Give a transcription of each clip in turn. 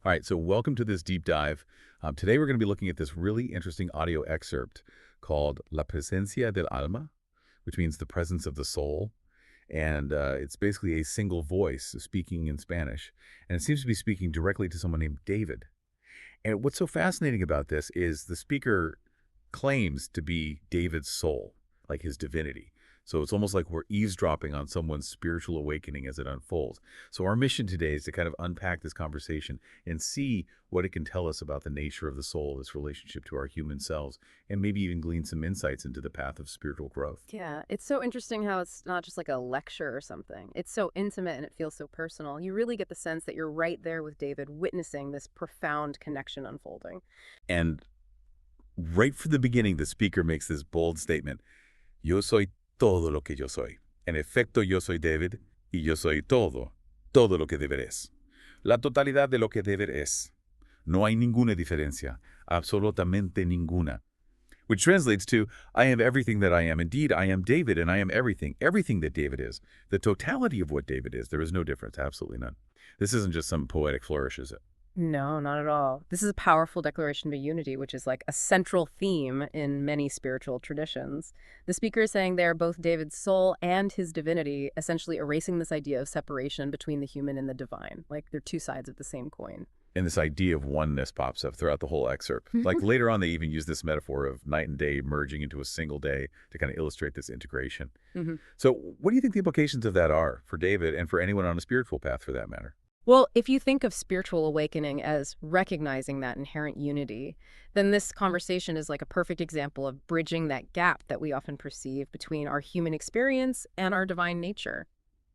All right, so welcome to this deep dive. Today we're going to be looking at this really interesting audio excerpt called La Presencia del Alma, which means the presence of the soul. And it's basically a single voice speaking in Spanish. And it seems to be speaking directly to someone named David. And what's so fascinating about this is the speaker claims to be David's soul, like his divinity. So it's almost like we're eavesdropping on someone's spiritual awakening as it unfolds. So our mission today is to kind of unpack this conversation and see what it can tell us about the nature of the soul, its relationship to our human selves, and maybe even glean some insights into the path of spiritual growth. Yeah, it's so interesting how it's not just like a lecture or something. It's so intimate and it feels so personal. You really get the sense that you're right there with David, witnessing this profound connection unfolding. And right from the beginning, the speaker makes this bold statement: Yo soy todo lo que yo soy. En efecto, yo soy David, y yo soy todo, todo lo que David es. La totalidad de lo que David es. No hay ninguna diferencia, absolutamente ninguna. Which translates to, I am everything that I am. Indeed, I am David, and I am everything, everything that David is. The totality of what David is. There is no difference, absolutely none. This isn't just some poetic flourish, is it? No, not at all. This is a powerful declaration of unity, which is like a central theme in many spiritual traditions. The speaker is saying they are both David's soul and his divinity, essentially erasing this idea of separation between the human and the divine. Like they're two sides of the same coin. And this idea of oneness pops up throughout the whole excerpt. Like later on, they even use this metaphor of night and day merging into a single day to kind of illustrate this integration. hmm So what do you think the implications of that are for David and for anyone on a spiritual path for that matter? Well, if you think of spiritual awakening as recognizing that inherent unity, then this conversation is like a perfect example of bridging that gap that we often perceive between our human experience and our divine nature.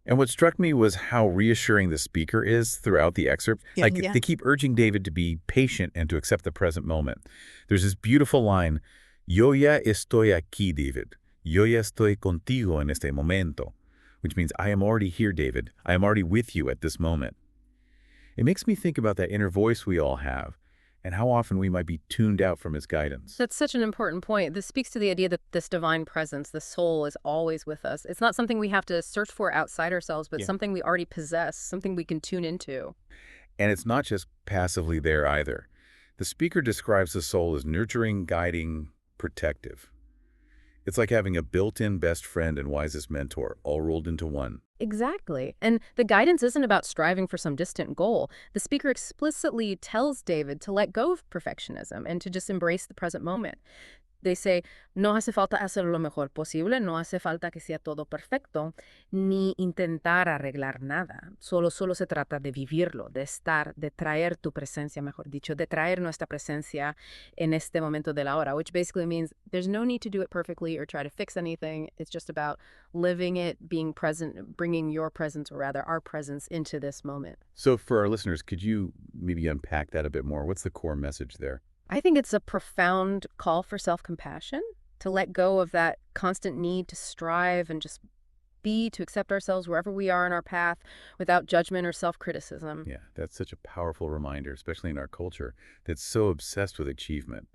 And what struck me was how reassuring the speaker is throughout the excerpt. Like, Yeah. they keep urging David to be patient and to accept the present moment. There's this beautiful line, Yo ya estoy aquí, David. Yo ya estoy contigo en este momento, which means I am already here, David. I am already with you at this moment. It makes me think about that inner voice we all have and how often we might be tuned out from its guidance. That's such an important point. This speaks to the idea that this divine presence, the soul, is always with us. It's not something we have to search for outside ourselves, but Yeah. something we already possess, something we can tune into. And it's not just passively there either. The speaker describes the soul as nurturing, guiding, protective. It's like having a built-in best friend and wisest mentor, all rolled into one. Exactly. And the guidance isn't about striving for some distant goal. The speaker explicitly tells David to let go of perfectionism and to just embrace the present moment. They say, no hace falta hacer lo mejor posible, no hace falta que sea todo perfecto, ni intentar arreglar nada. Solo se trata de vivirlo, de estar, de traer tu presencia, mejor dicho, de traer nuestra presencia en este momento de la hora, which basically means there's no need to do it perfectly or try to fix anything. It's just about living it, being present, bringing your presence, or rather our presence, into this moment. So for our listeners, could you maybe unpack that a bit more? What's the core message there? I think it's a profound call for self-compassion, to let go of that constant need to strive and just be, to accept ourselves wherever we are in our path without judgment or self-criticism. Yeah, that's such a powerful reminder, especially in our culture that's so obsessed with achievement.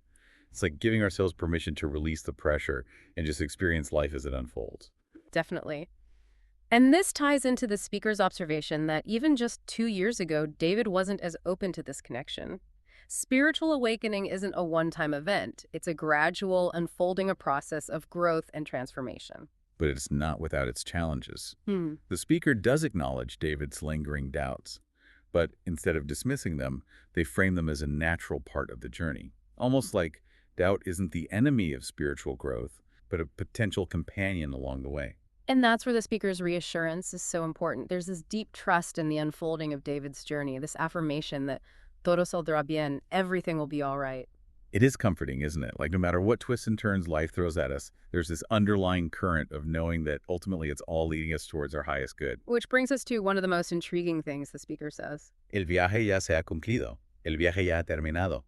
It's like giving ourselves permission to release the pressure and just experience life as it unfolds. Definitely. And this ties into the speaker's observation that even just 2 years ago, David wasn't as open to this connection. Spiritual awakening isn't a one-time event. It's a gradual unfolding a process of growth and transformation. But it's not without its challenges. Hmm. The speaker does acknowledge David's lingering doubts, but instead of dismissing them, they frame them as a natural part of the journey. Almost like doubt isn't the enemy of spiritual growth, but a potential companion along the way. And that's where the speaker's reassurance is so important. There's this deep trust in the unfolding of David's journey, this affirmation that todo saldrá bien, everything will be all right. It is comforting, isn't it? Like no matter what twists and turns life throws at us, there's this underlying current of knowing that ultimately it's all leading us towards our highest good. Which brings us to one of the most intriguing things the speaker says. El viaje ya se ha cumplido. El viaje ya ha terminado.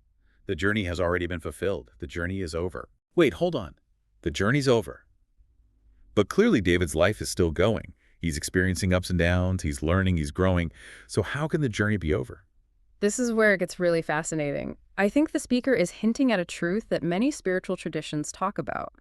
The journey has already been fulfilled. The journey is over. Wait, hold on. The journey's over. But clearly David's life is still going. He's experiencing ups and downs. He's learning. He's growing. So how can the journey be over? This is where it gets really fascinating. I think the speaker is hinting at a truth that many spiritual traditions talk about.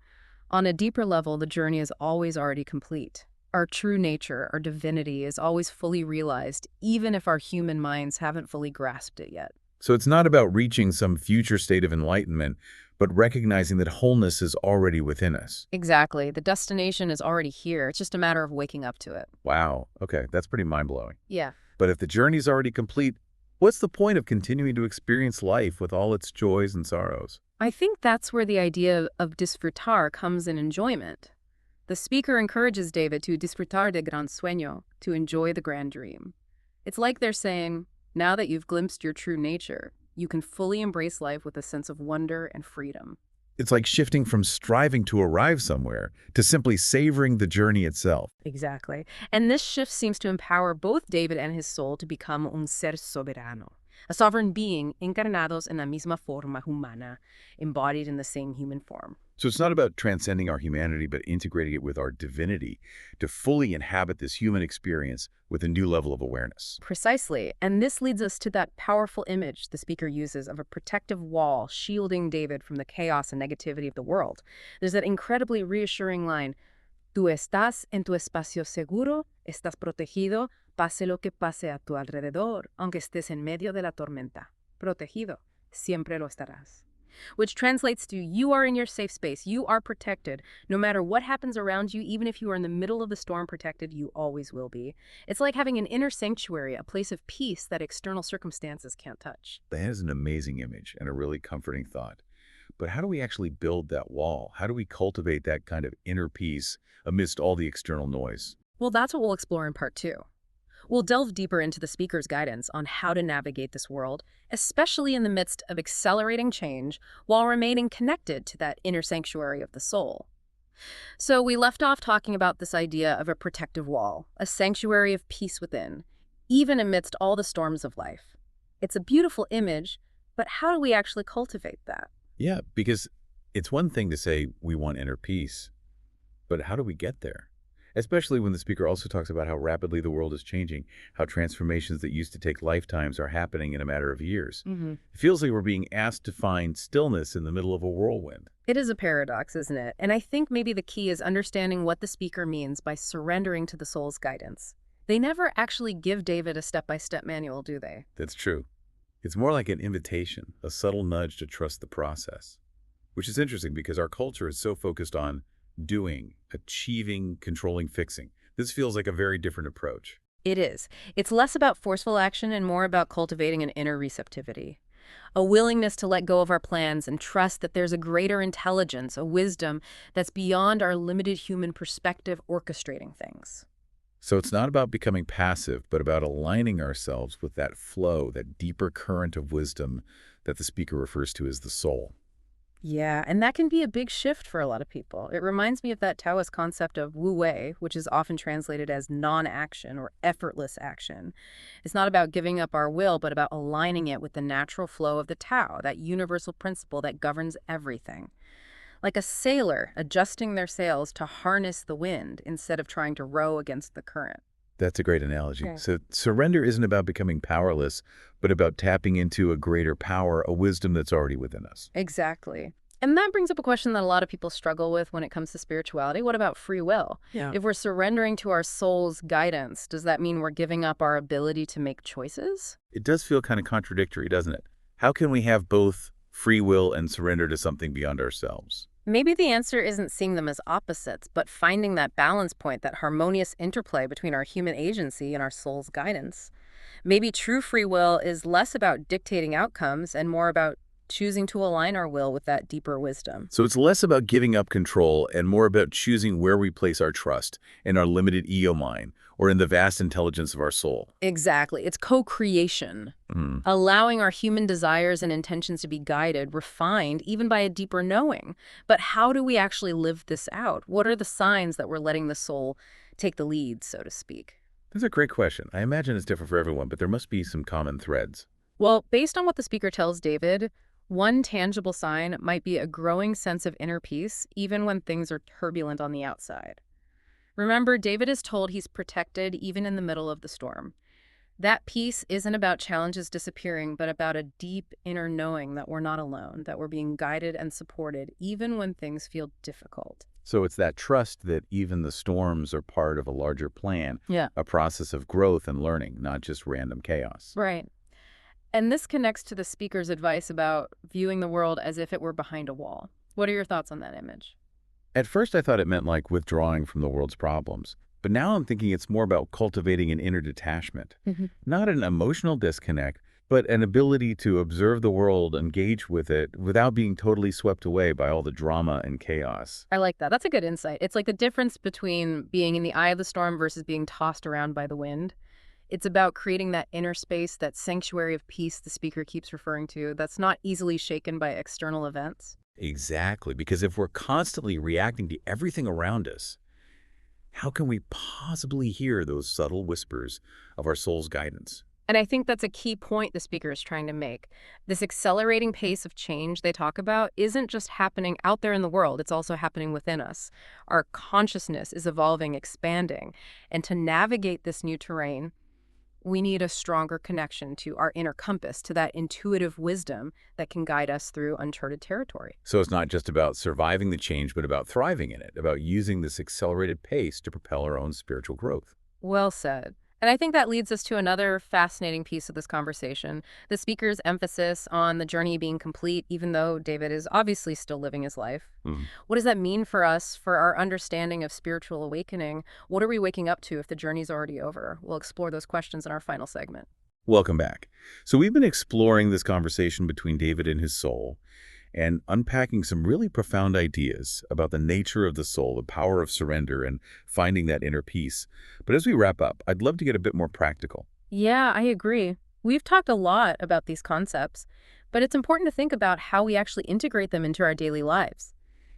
On a deeper level, the journey is always already complete. Our true nature, our divinity, is always fully realized, even if our human minds haven't fully grasped it yet. So it's not about reaching some future state of enlightenment, but recognizing that wholeness is already within us. Exactly. The destination is already here. It's just a matter of waking up to it. Wow. Okay, that's pretty mind-blowing. Yeah. But if the journey's already complete, what's the point of continuing to experience life with all its joys and sorrows? I think that's where the idea of disfrutar comes in enjoyment. The speaker encourages David to disfrutar de gran sueño, to enjoy the grand dream. It's like they're saying, now that you've glimpsed your true nature, you can fully embrace life with a sense of wonder and freedom. It's like shifting from striving to arrive somewhere to simply savoring the journey itself. Exactly. And this shift seems to empower both David and his soul to become un ser soberano, a sovereign being encarnados en la misma forma humana, embodied in the same human form. So it's not about transcending our humanity, but integrating it with our divinity to fully inhabit this human experience with a new level of awareness. Precisely. And this leads us to that powerful image the speaker uses of a protective wall shielding David from the chaos and negativity of the world. There's that incredibly reassuring line, Tú estás en tu espacio seguro, estás protegido, pase lo que pase a tu alrededor, aunque estés en medio de la tormenta. Protegido, siempre lo estarás. Which translates to, you are in your safe space, you are protected. No matter what happens around you, even if you are in the middle of the storm protected, you always will be. It's like having an inner sanctuary, a place of peace that external circumstances can't touch. That is an amazing image and a really comforting thought. But how do we actually build that wall? How do we cultivate that kind of inner peace amidst all the external noise? Well, that's what we'll explore in part 2. We'll delve deeper into the speaker's guidance on how to navigate this world, especially in the midst of accelerating change, while remaining connected to that inner sanctuary of the soul. So we left off talking about this idea of a protective wall, a sanctuary of peace within, even amidst all the storms of life. It's a beautiful image, but how do we actually cultivate that? Yeah, because it's one thing to say we want inner peace, but how do we get there? Especially when the speaker also talks about how rapidly the world is changing, how transformations that used to take lifetimes are happening in a matter of years. It feels like we're being asked to find stillness in the middle of a whirlwind. It is a paradox, isn't it? And I think maybe the key is understanding what the speaker means by surrendering to the soul's guidance. They never actually give David a step-by-step manual, do they? That's true. It's more like an invitation, a subtle nudge to trust the process. Which is interesting because our culture is so focused on doing, achieving, controlling, fixing. This feels like a very different approach. It is. It's less about forceful action and more about cultivating an inner receptivity. A willingness to let go of our plans and trust that there's a greater intelligence, a wisdom that's beyond our limited human perspective orchestrating things. So it's not about becoming passive, but about aligning ourselves with that flow, that deeper current of wisdom that the speaker refers to as the soul. Yeah, and that can be a big shift for a lot of people. It reminds me of that Taoist concept of wu wei, which is often translated as non-action or effortless action. It's not about giving up our will, but about aligning it with the natural flow of the Tao, that universal principle that governs everything. Like a sailor adjusting their sails to harness the wind instead of trying to row against the current. That's a great analogy. Okay. So surrender isn't about becoming powerless, but about tapping into a greater power, a wisdom that's already within us. Exactly. And that brings up a question that a lot of people struggle with when it comes to spirituality. What about free will? Yeah. If we're surrendering to our soul's guidance, does that mean we're giving up our ability to make choices? It does feel kind of contradictory, doesn't it? How can we have both free will and surrender to something beyond ourselves? Maybe the answer isn't seeing them as opposites, but finding that balance point, that harmonious interplay between our human agency and our soul's guidance. Maybe true free will is less about dictating outcomes and more about choosing to align our will with that deeper wisdom. So it's less about giving up control and more about choosing where we place our trust in our limited ego mind or in the vast intelligence of our soul. Exactly. It's co-creation, allowing our human desires and intentions to be guided, refined, even by a deeper knowing. But how do we actually live this out? What are the signs that we're letting the soul take the lead, so to speak? That's a great question. I imagine it's different for everyone, but there must be some common threads. Well, based on what the speaker tells David, one tangible sign might be a growing sense of inner peace, even when things are turbulent on the outside. Remember, David is told he's protected even in the middle of the storm. That peace isn't about challenges disappearing, but about a deep inner knowing that we're not alone, that we're being guided and supported, even when things feel difficult. So it's that trust that even the storms are part of a larger plan, Yeah. a process of growth and learning, not just random chaos. Right. And this connects to the speaker's advice about viewing the world as if it were behind a wall. What are your thoughts on that image? At first, I thought it meant like withdrawing from the world's problems. But now I'm thinking it's more about cultivating an inner detachment, Hmm. not an emotional disconnect, but an ability to observe the world, engage with it without being totally swept away by all the drama and chaos. I like that. That's a good insight. It's like the difference between being in the eye of the storm versus being tossed around by the wind. It's about creating that inner space, that sanctuary of peace the speaker keeps referring to, that's not easily shaken by external events. Exactly, because if we're constantly reacting to everything around us, how can we possibly hear those subtle whispers of our soul's guidance? And I think that's a key point the speaker is trying to make. This accelerating pace of change they talk about isn't just happening out there in the world, it's also happening within us. Our consciousness is evolving, expanding. And to navigate this new terrain, we need a stronger connection to our inner compass, to that intuitive wisdom that can guide us through uncharted territory. So it's not just about surviving the change, but about thriving in it, about using this accelerated pace to propel our own spiritual growth. Well said. And I think that leads us to another fascinating piece of this conversation, the speaker's emphasis on the journey being complete, even though David is obviously still living his life. Mhm. What does that mean for us, for our understanding of spiritual awakening? What are we waking up to if the journey's already over? We'll explore those questions in our final segment. Welcome back. So we've been exploring this conversation between David and his soul and unpacking some really profound ideas about the nature of the soul, the power of surrender, and finding that inner peace. But as we wrap up, I'd love to get a bit more practical. Yeah, I agree. We've talked a lot about these concepts, but it's important to think about how we actually integrate them into our daily lives.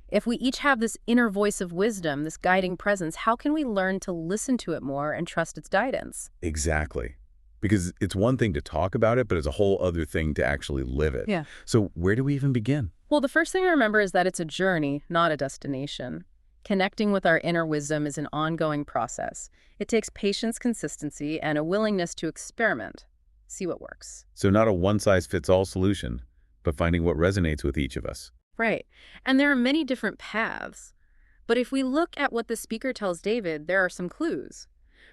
If we each have this inner voice of wisdom, this guiding presence, how can we learn to listen to it more and trust its guidance? Exactly. Because it's one thing to talk about it, but it's a whole other thing to actually live it. Yeah. So where do we even begin? Well, the first thing to remember is that it's a journey, not a destination. Connecting with our inner wisdom is an ongoing process. It takes patience, consistency, and a willingness to experiment. See what works. So not a one-size-fits-all solution, but finding what resonates with each of us. Right. And there are many different paths. But if we look at what the speaker tells David, there are some clues.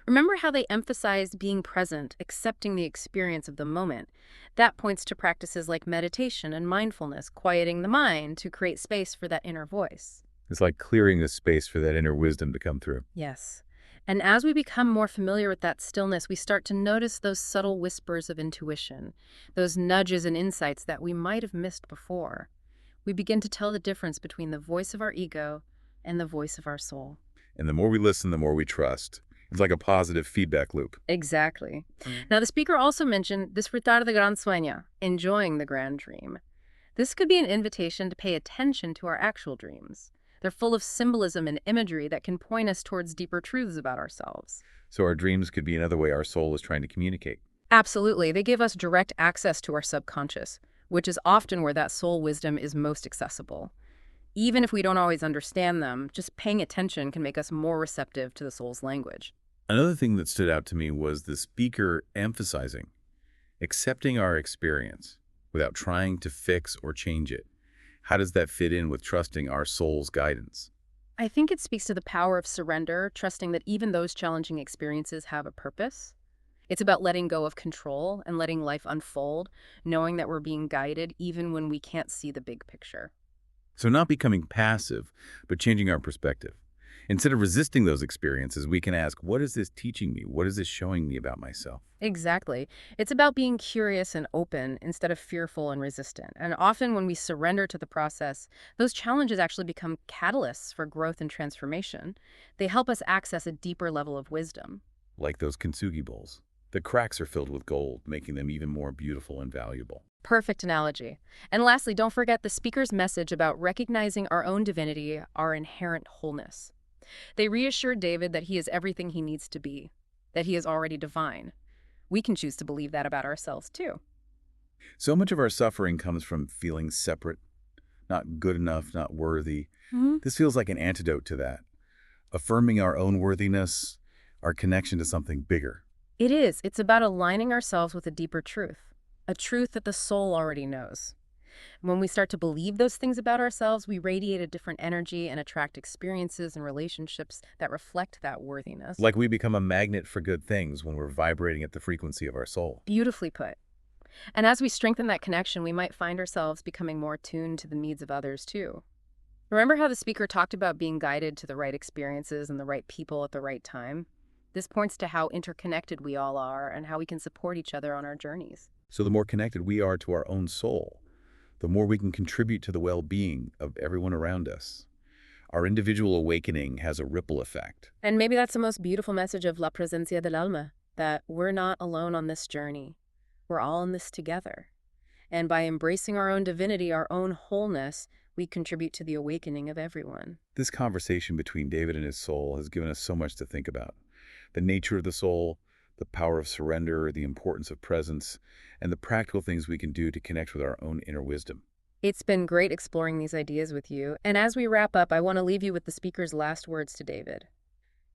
Remember how they emphasized being present, accepting the experience of the moment. That points to practices like meditation and mindfulness, quieting the mind to create space for that inner voice. It's like clearing the space for that inner wisdom to come through. Yes. And as we become more familiar with that stillness, we start to notice those subtle whispers of intuition, those nudges and insights that we might have missed before. We begin to tell the difference between the voice of our ego and the voice of our soul. And the more we listen, the more we trust. It's like a positive feedback loop. Exactly. Now, the speaker also mentioned disfrutar de gran sueño, enjoying the grand dream. This could be an invitation to pay attention to our actual dreams. They're full of symbolism and imagery that can point us towards deeper truths about ourselves. So our dreams could be another way our soul is trying to communicate. Absolutely. They give us direct access to our subconscious, which is often where that soul wisdom is most accessible. Even if we don't always understand them, just paying attention can make us more receptive to the soul's language. Another thing that stood out to me was the speaker emphasizing accepting our experience without trying to fix or change it. How does that fit in with trusting our soul's guidance? I think it speaks to the power of surrender, trusting that even those challenging experiences have a purpose. It's about letting go of control and letting life unfold, knowing that we're being guided even when we can't see the big picture. So not becoming passive, but changing our perspective. Instead of resisting those experiences, we can ask, what is this teaching me? What is this showing me about myself? Exactly. It's about being curious and open instead of fearful and resistant. And often when we surrender to the process, those challenges actually become catalysts for growth and transformation. They help us access a deeper level of wisdom. Like those kintsugi bowls. The cracks are filled with gold, making them even more beautiful and valuable. Perfect analogy. And lastly, don't forget the speaker's message about recognizing our own divinity, our inherent wholeness. They reassured David that he is everything he needs to be, that he is already divine. We can choose to believe that about ourselves, too. So much of our suffering comes from feeling separate, not good enough, not worthy. This feels like an antidote to that, affirming our own worthiness, our connection to something bigger. It is. It's about aligning ourselves with a deeper truth, a truth that the soul already knows. When we start to believe those things about ourselves, we radiate a different energy and attract experiences and relationships that reflect that worthiness. Like we become a magnet for good things when we're vibrating at the frequency of our soul. Beautifully put. And as we strengthen that connection, we might find ourselves becoming more attuned to the needs of others, too. Remember how the speaker talked about being guided to the right experiences and the right people at the right time? This points to how interconnected we all are and how we can support each other on our journeys. So the more connected we are to our own soul, the more we can contribute to the well-being of everyone around us. Our individual awakening has a ripple effect. And maybe that's the most beautiful message of La Presencia del Alma, that we're not alone on this journey. We're all in this together. And by embracing our own divinity, our own wholeness, we contribute to the awakening of everyone. This conversation between David and his soul has given us so much to think about. The nature of the soul, the power of surrender, the importance of presence, and the practical things we can do to connect with our own inner wisdom. It's been great exploring these ideas with you. And as we wrap up, I want to leave you with the speaker's last words to David.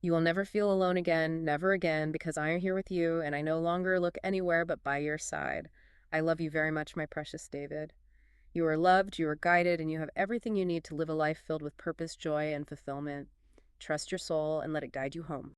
You will never feel alone again, never again, because I am here with you, and I no longer look anywhere but by your side. I love you very much, my precious David. You are loved, you are guided, and you have everything you need to live a life filled with purpose, joy, and fulfillment. Trust your soul and let it guide you home.